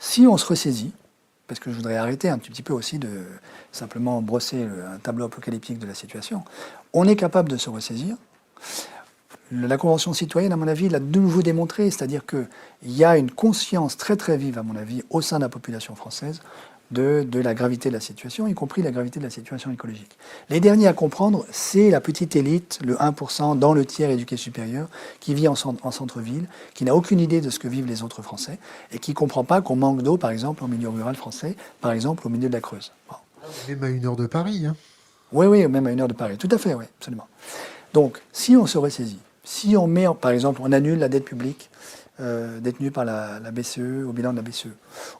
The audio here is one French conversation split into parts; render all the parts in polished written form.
Si on se ressaisit, parce que je voudrais arrêter un petit peu aussi de simplement brosser un tableau apocalyptique de la situation, on est capable de se ressaisir. La Convention citoyenne, à mon avis, l'a de nouveau démontré, c'est-à-dire qu'il y a une conscience très très vive, à mon avis, au sein de la population française, de la gravité de la situation, y compris la gravité de la situation écologique. Les derniers à comprendre, c'est la petite élite, le 1% dans le tiers éduqué supérieur, qui vit en centre-ville, qui n'a aucune idée de ce que vivent les autres Français, et qui ne comprend pas qu'on manque d'eau, par exemple, en milieu rural français, par exemple, au milieu de la Creuse. Bon. Même à 1 heure de Paris. Hein. Oui, oui, même à 1 heure de Paris. Tout à fait, oui, absolument. Donc, si on se ressaisit, si on met, par exemple, on annule la dette publique détenue par la BCE, au bilan de la BCE.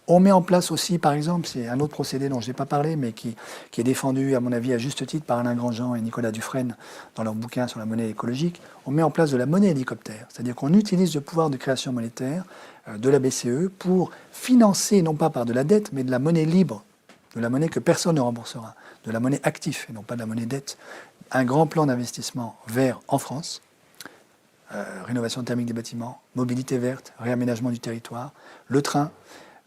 On met en place aussi, par exemple, c'est un autre procédé dont je n'ai pas parlé, mais qui est défendu, à mon avis, à juste titre par Alain Grandjean et Nicolas Dufresne dans leur bouquin sur la monnaie écologique. On met en place de la monnaie hélicoptère, c'est-à-dire qu'on utilise le pouvoir de création monétaire de la BCE pour financer, non pas par de la dette, mais de la monnaie libre, de la monnaie que personne ne remboursera, de la monnaie active et non pas de la monnaie dette, un grand plan d'investissement vert en France, rénovation thermique des bâtiments, mobilité verte, réaménagement du territoire, le train,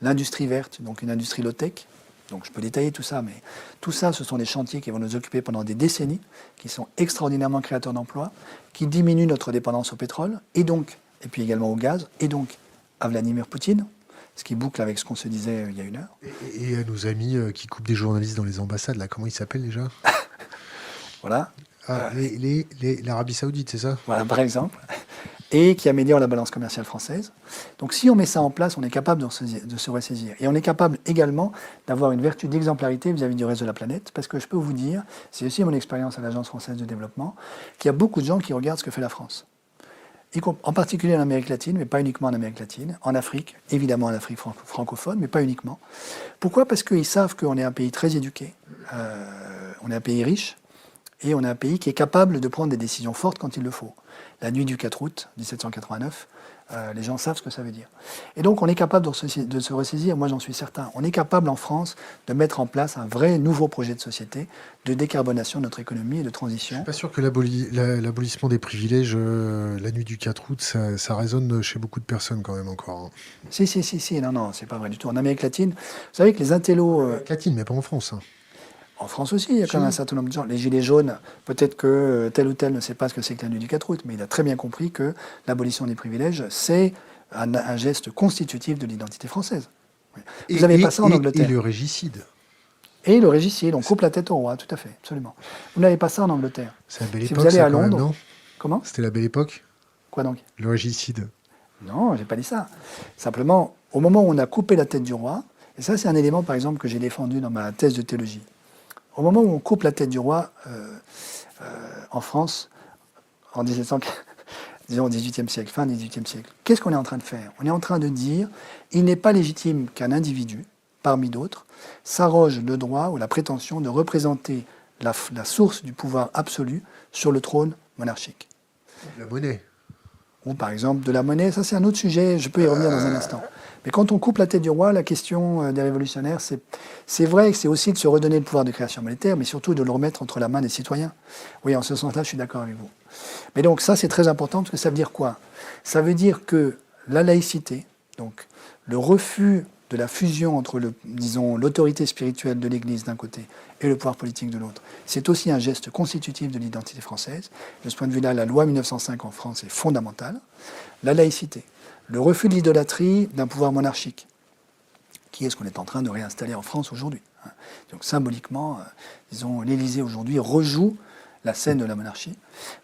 l'industrie verte, donc une industrie low-tech. Donc je peux détailler tout ça, mais tout ça, ce sont des chantiers qui vont nous occuper pendant des décennies, qui sont extraordinairement créateurs d'emplois, qui diminuent notre dépendance au pétrole, et puis également au gaz, et donc à Vladimir Poutine, ce qui boucle avec ce qu'on se disait il y a 1 heure. Et à nos amis qui coupent des journalistes dans les ambassades, là, comment ils s'appellent déjà? Voilà. Ah, l'Arabie Saoudite, c'est ça? Voilà, par exemple. Et qui améliore la balance commerciale française. Donc si on met ça en place, on est capable de se ressaisir. Et on est capable également d'avoir une vertu d'exemplarité vis-à-vis du reste de la planète, parce que je peux vous dire, c'est aussi mon expérience à l'Agence française de développement, qu'il y a beaucoup de gens qui regardent ce que fait la France. En particulier en Amérique latine, mais pas uniquement en Amérique latine, en Afrique, évidemment en Afrique francophone, mais pas uniquement. Pourquoi? Parce qu'ils savent qu'on est un pays très éduqué, on est un pays riche, et on est un pays qui est capable de prendre des décisions fortes quand il le faut. La nuit du 4 août 1789, les gens savent ce que ça veut dire. Et donc on est capable de se ressaisir, moi j'en suis certain. On est capable en France de mettre en place un vrai nouveau projet de société, de décarbonation de notre économie et de transition. Je suis pas sûr que l'abolissement des privilèges, la nuit du 4 août, ça résonne chez beaucoup de personnes quand même encore. Hein. Si, non, c'est pas vrai du tout. En Amérique latine, vous savez que les intellos... Latine, mais pas en France. Hein. En France aussi, il y a quand même un certain nombre de gens. Les Gilets jaunes, peut-être que tel ou tel ne sait pas ce que c'est que la nuit du 4 août, mais il a très bien compris que l'abolition des privilèges, c'est un geste constitutif de l'identité française. Vous n'avez pas ça en Angleterre. Et le régicide. Et le régicide, on coupe la tête au roi, tout à fait, absolument. Vous n'avez pas ça en Angleterre. C'est la belle si époque, vous allez ça, à Londres... même, non? Comment? C'était la belle époque? Quoi donc? Le régicide. Non, j'ai pas dit ça. Simplement, au moment où on a coupé la tête du roi, et ça c'est un élément par exemple que j'ai défendu dans ma thèse de théologie, au moment où on coupe la tête du roi en France, en 1700, disons au XVIIIe siècle, fin XVIIIe siècle, qu'est-ce qu'on est en train de faire? On est en train de dire il n'est pas légitime qu'un individu, parmi d'autres, s'arroge le droit ou la prétention de représenter la source du pouvoir absolu sur le trône monarchique. La monnaie. Ou par exemple de la monnaie, ça c'est un autre sujet, je peux y revenir dans un instant. Mais quand on coupe la tête du roi, la question des révolutionnaires, c'est vrai que c'est aussi de se redonner le pouvoir de création monétaire, mais surtout de le remettre entre la main des citoyens. Oui, en ce sens-là, je suis d'accord avec vous. Mais donc ça, c'est très important, parce que ça veut dire quoi? Ça veut dire que la laïcité, donc le refus de la fusion entre, disons, l'autorité spirituelle de l'Église d'un côté et le pouvoir politique de l'autre, c'est aussi un geste constitutif de l'identité française. De ce point de vue-là, la loi 1905 en France est fondamentale. La laïcité, le refus de l'idolâtrie d'un pouvoir monarchique, qui est ce qu'on est en train de réinstaller en France aujourd'hui. Donc symboliquement, disons, l'Élysée aujourd'hui rejoue la scène de la monarchie.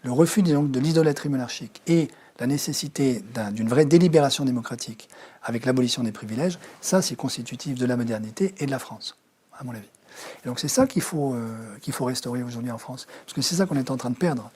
Le refus donc, de l'idolâtrie monarchique et la nécessité d'une vraie délibération démocratique avec l'abolition des privilèges, ça c'est constitutif de la modernité et de la France, à mon avis. Et donc c'est ça qu'il faut restaurer aujourd'hui en France, parce que c'est ça qu'on est en train de perdre.